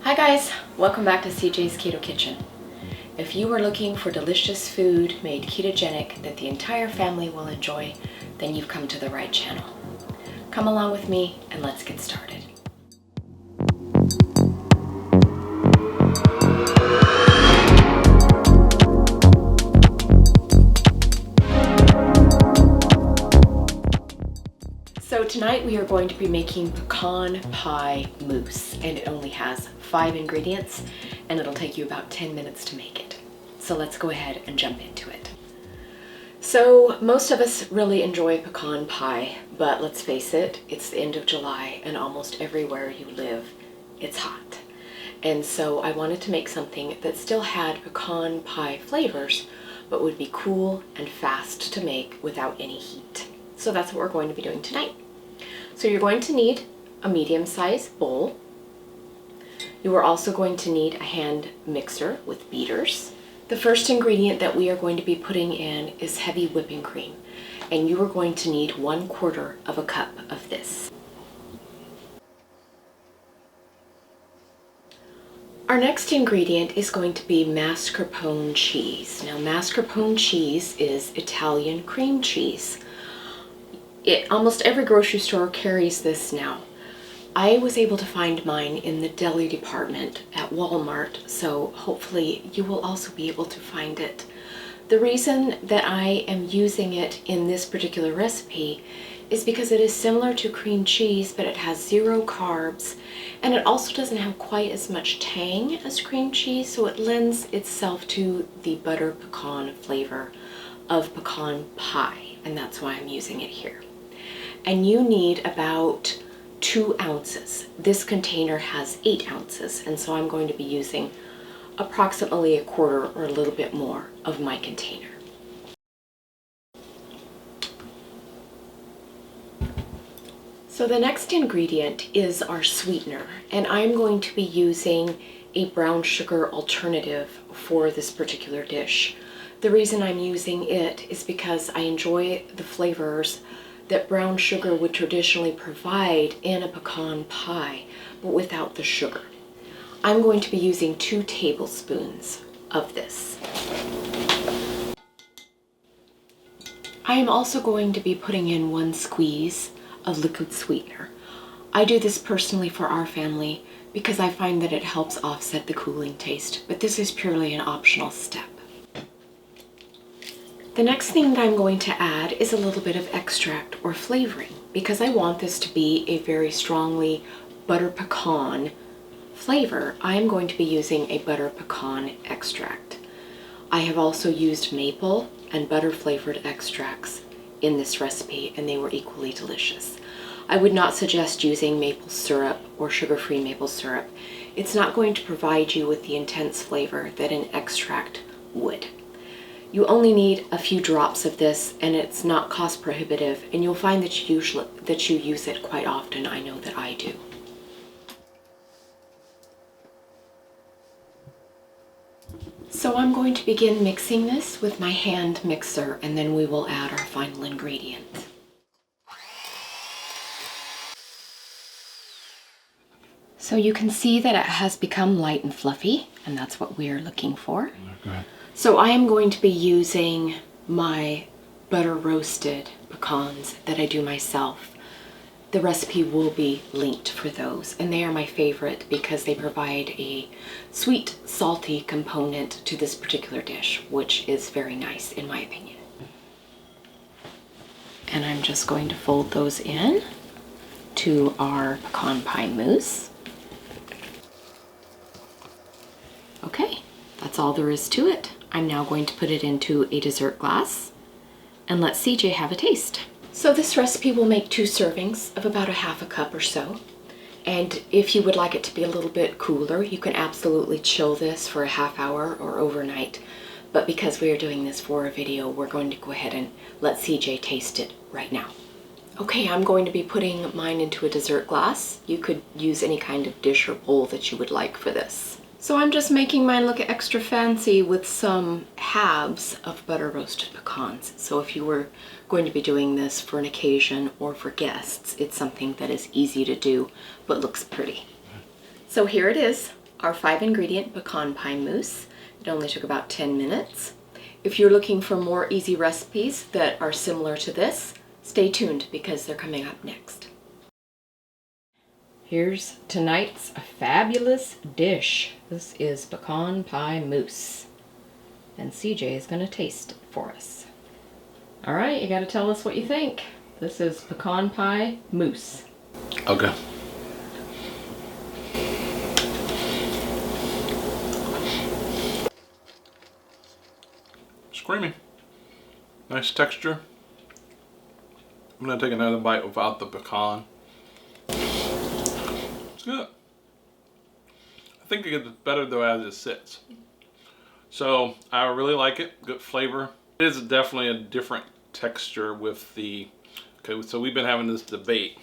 Hi guys, welcome back to CJ's Keto Kitchen. If you are looking for delicious food made ketogenic that the entire family will enjoy, then you've come to the right channel. Come along with me and let's get started. So tonight we are going to be making pecan pie mousse, and it only has 5 ingredients and it'll take you about 10 minutes to make it. So let's go ahead and jump into it. So most of us really enjoy pecan pie, but let's face it, it's the end of July and almost everywhere you live, it's hot. And so I wanted to make something that still had pecan pie flavors, but would be cool and fast to make without any heat. So that's what we're going to be doing tonight. So you're going to need a medium-sized bowl. You are also going to need a hand mixer with beaters. The first ingredient that we are going to be putting in is heavy whipping cream, and you are going to need 1/4 of a cup of this. Our next ingredient is going to be mascarpone cheese. Now mascarpone cheese is Italian cream cheese. Almost every grocery store carries this now. I was able to find mine in the deli department at Walmart, so hopefully you will also be able to find it. The reason that I am using it in this particular recipe is because it is similar to cream cheese, but it has 0 carbs, and it also doesn't have quite as much tang as cream cheese, so it lends itself to the butter pecan flavor of pecan pie, and that's why I'm using it here. And you need about 2 ounces. This container has 8 ounces, and so I'm going to be using approximately 1/4 or a little bit more of my container. So the next ingredient is our sweetener, and I'm going to be using a brown sugar alternative for this particular dish. The reason I'm using it is because I enjoy the flavors that brown sugar would traditionally provide in a pecan pie, but without the sugar. I'm going to be using 2 tablespoons of this. I am also going to be putting in 1 squeeze of liquid sweetener. I do this personally for our family because I find that it helps offset the cooling taste, but this is purely an optional step. The next thing that I'm going to add is a little bit of extract or flavoring, because I want this to be a very strongly butter pecan flavor. I am going to be using a butter pecan extract. I have also used maple and butter flavored extracts in this recipe, and they were equally delicious. I would not suggest using maple syrup or sugar-free maple syrup. It's not going to provide you with the intense flavor that an extract would. You only need a few drops of this, and it's not cost prohibitive, and you'll find that you use it quite often. I know that I do. So I'm going to begin mixing this with my hand mixer, and then we will add our final ingredient. So you can see that it has become light and fluffy, and that's what we're looking for. Okay. So I am going to be using my butter roasted pecans that I do myself. The recipe will be linked for those, and they are my favorite because they provide a sweet, salty component to this particular dish, which is very nice in my opinion. And I'm just going to fold those in to our pecan pie mousse. Okay, that's all there is to it. I'm now going to put it into a dessert glass and let CJ have a taste. So this recipe will make 2 servings of about 1/2 cup or so. And if you would like it to be a little bit cooler, you can absolutely chill this for a 1/2 hour or overnight. But because we are doing this for a video, we're going to go ahead and let CJ taste it right now. Okay, I'm going to be putting mine into a dessert glass. You could use any kind of dish or bowl that you would like for this. So I'm just making mine look extra fancy with some halves of butter roasted pecans. So if you were going to be doing this for an occasion or for guests, it's something that is easy to do but looks pretty. So here it is. our 5-ingredient pecan pie mousse. It only took about 10 minutes. If you're looking for more easy recipes that are similar to this, stay tuned because they're coming up next. Here's tonight's fabulous dish. This is pecan pie mousse. And CJ is going to taste it for us. All right, you got to tell us what you think. This is pecan pie mousse. Okay. It's creamy. Nice texture. I'm gonna take another bite without the pecan. It's good. I think it gets better though as it sits. So I really like it. Good flavor. It is definitely a different texture with the. Okay, so we've been having this debate.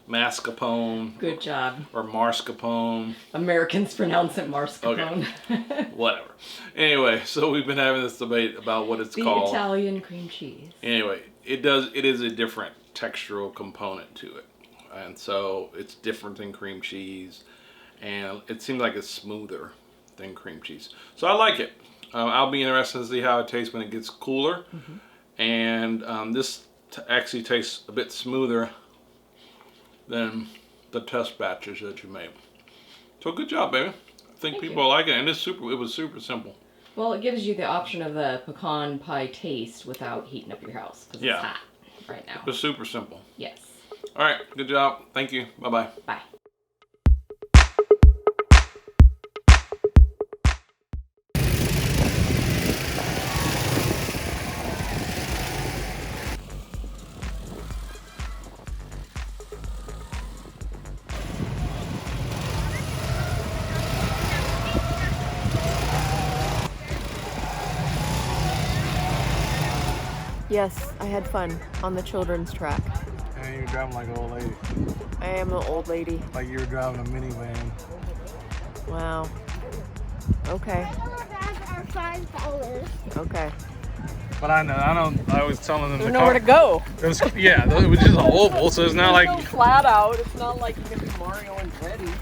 Mascarpone. Good job. Or mascarpone. Americans pronounce it mascarpone. Okay. Whatever. Anyway, so we've been having this debate about what it's called. The Italian cream cheese. Anyway, it is a different textural component to it. And so it's different than cream cheese. And it seems like it's smoother than cream cheese. So I like it. I'll be interested to see how it tastes when it gets cooler. Mm-hmm. And this actually tastes a bit smoother than the test batches that you made. So good job, baby. I think people like it, and it was super simple. Well, it gives you the option of the pecan pie taste without heating up your house because it's hot right now. It's super simple. Yes. All right, good job. Thank you. Bye-bye. Bye. Yes, I had fun on the children's track. And you're driving like an old lady. I am an old lady. Like you were driving a minivan. Wow. Okay. Our $5. Okay. But I was telling them There's nowhere to go. It was, yeah, it was just an oval, so it's not like flat out. It's not like you can do Mario and Freddy.